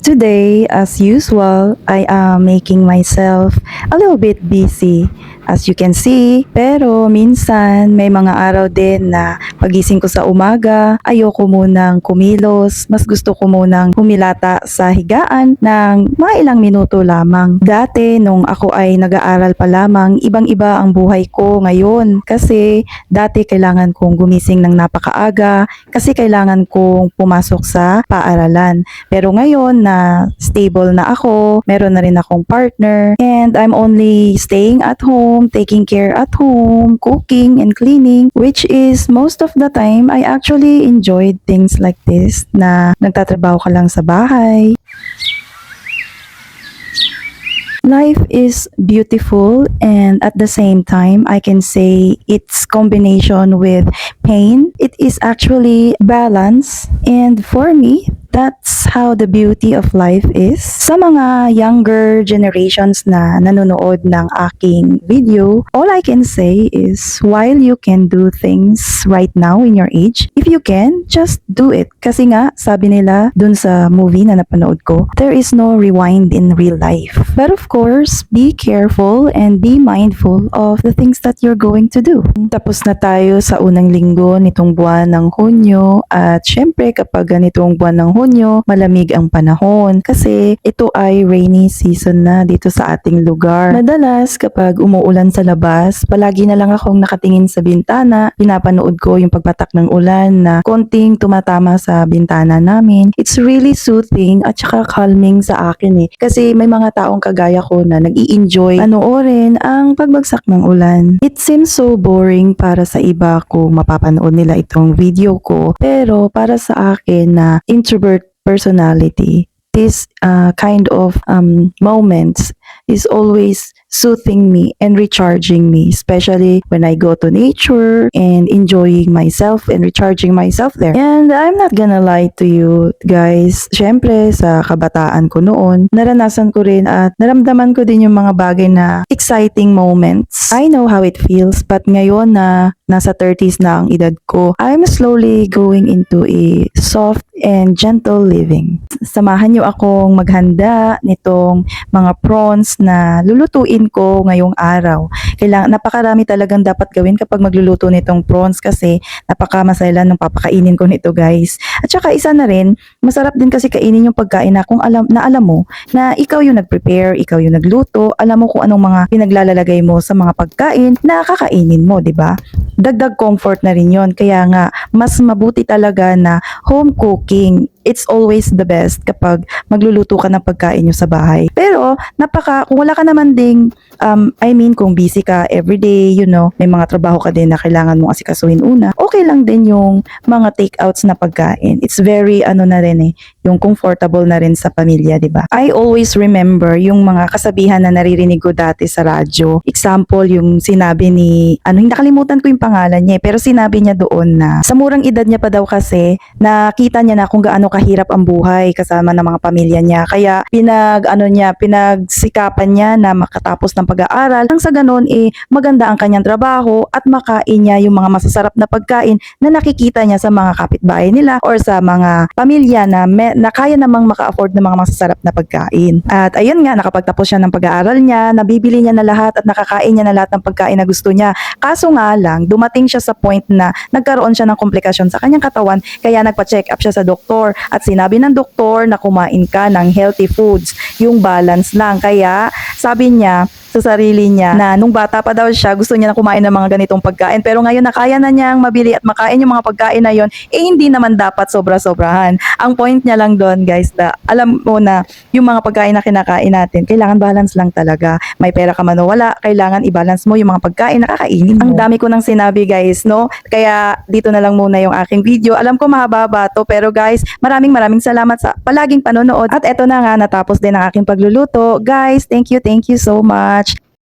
Today, as usual, I am making myself a little bit busy. As you can see, pero minsan may mga araw din na pagising ko sa umaga, ayoko munang kumilos. Mas gusto ko munang humilata sa higaan ng mga ilang minuto lamang. Dati, nung ako ay nag-aaral pa lamang, ibang-iba ang buhay ko ngayon. Kasi dati kailangan kong gumising ng napakaaga kasi kailangan kong pumasok sa paaralan. Pero ngayon na stable na ako, meron na rin akong partner, and I'm only staying at home, taking care at home, cooking and cleaning, which is most of the time I actually enjoyed things like this na nagtatrabaho ka lang sa bahay. Life is beautiful, and at the same time, I can say its combination with pain. It is actually balance, and for me, that's how the beauty of life is. Sa mga younger generations na nanonood ng aking video, all I can say is while you can do things right now in your age, if you can, just do it. Kasi nga, sabi nila dun sa movie na napanood ko, there is no rewind in real life. But of course, be careful and be mindful of the things that you're going to do. Tapos na tayo sa unang linggo nitong buwan ng Hunyo, at syempre kapag ganitong buwan ng Hunyo, malamig ang panahon kasi ito ay rainy season na dito sa ating lugar. Madalas kapag umuulan sa labas, palagi na lang akong nakatingin sa bintana, pinapanood ko yung pagpatak ng ulan na konting tumatama sa bintana namin. It's really soothing at saka calming sa akin kasi may mga taong kagaya ko na nag-i-enjoy panoorin ang pagbagsak ng ulan. It seems so boring para sa iba kung mapapanood nila itong video ko, pero para sa akin na introvert personality, this kind of moments is always soothing me and recharging me, especially when I go to nature and enjoying myself and recharging myself there. And I'm not gonna lie to you guys, syempre sa kabataan ko noon, naranasan ko rin at naramdaman ko din yung mga bagay na exciting moments. I know how it feels, but ngayon na nasa 30s na ang edad ko, I'm slowly going into a soft and gentle living. Samahan niyo akong maghanda nitong mga prawns na lulutuin ko ngayong araw. Napakarami talagang dapat gawin kapag magluluto nitong prawns kasi napakamasaya nung papakainin ko nito, guys. At saka isa na rin, masarap din kasi kainin yung pagkain na kung alam mo na ikaw yung nag-prepare, ikaw yung nagluto, alam mo kung anong mga pinaglalagay mo sa mga pagkain na kakainin mo, 'di ba? Dagdag comfort na rin yon. Kaya nga, mas mabuti talaga na home cooking. It's always the best kapag magluluto ka ng pagkain nyo sa bahay. Pero, kung wala ka naman ding, kung busy ka everyday, may mga trabaho ka din na kailangan mong asikasuhin una, okay lang din yung mga takeouts na pagkain. It's very, yung comfortable na rin sa pamilya, di ba? I always remember yung mga kasabihan na naririnig ko dati sa radyo. Example, yung sinabi ni, nakalimutan ko yung pangalan niya, pero sinabi niya doon na sa murang edad niya pa daw kasi, nakita niya na kung gaano kahirap ang buhay kasama ng mga pamilya niya. Kaya pinagsikapan niya na makatapos ng pag-aaral. Nang sa ganun maganda ang kanyang trabaho at makain niya yung mga masasarap na pagkain na nakikita niya sa mga kapitbahay nila or sa mga pamilya na kaya namang maka-afford ng mga masasarap na pagkain. At ayun nga, nakapagtapos siya ng pag-aaral niya, nabibili niya na lahat at nakakain niya na lahat ng pagkain na gusto niya. Kaso nga lang, dumating siya sa point na nagkaroon siya ng komplikasyon sa kanyang katawan, kaya nagpa-check up siya sa doktor at sinabi ng doktor na kumain ka ng healthy foods, yung balance lang. Kaya sabi niya sa sarili niya na nung bata pa daw siya, gusto niya na kumain ng mga ganitong pagkain, pero ngayon na kaya na niyang mabili at makain yung mga pagkain na yon, hindi naman dapat sobra-sobrahan. Ang point niya lang doon, guys, na alam mo na yung mga pagkain na kinakain natin, kailangan balance lang talaga. May pera ka man o wala, kailangan i-balance mo yung mga pagkain na kakainin mo. Ang dami ko nang sinabi, guys, no? Kaya dito na lang muna yung aking video. Alam ko mahaba to, pero guys, maraming salamat sa palaging panonood. At eto na nga, natapos din ang aking pagluluto. Guys, thank you so much.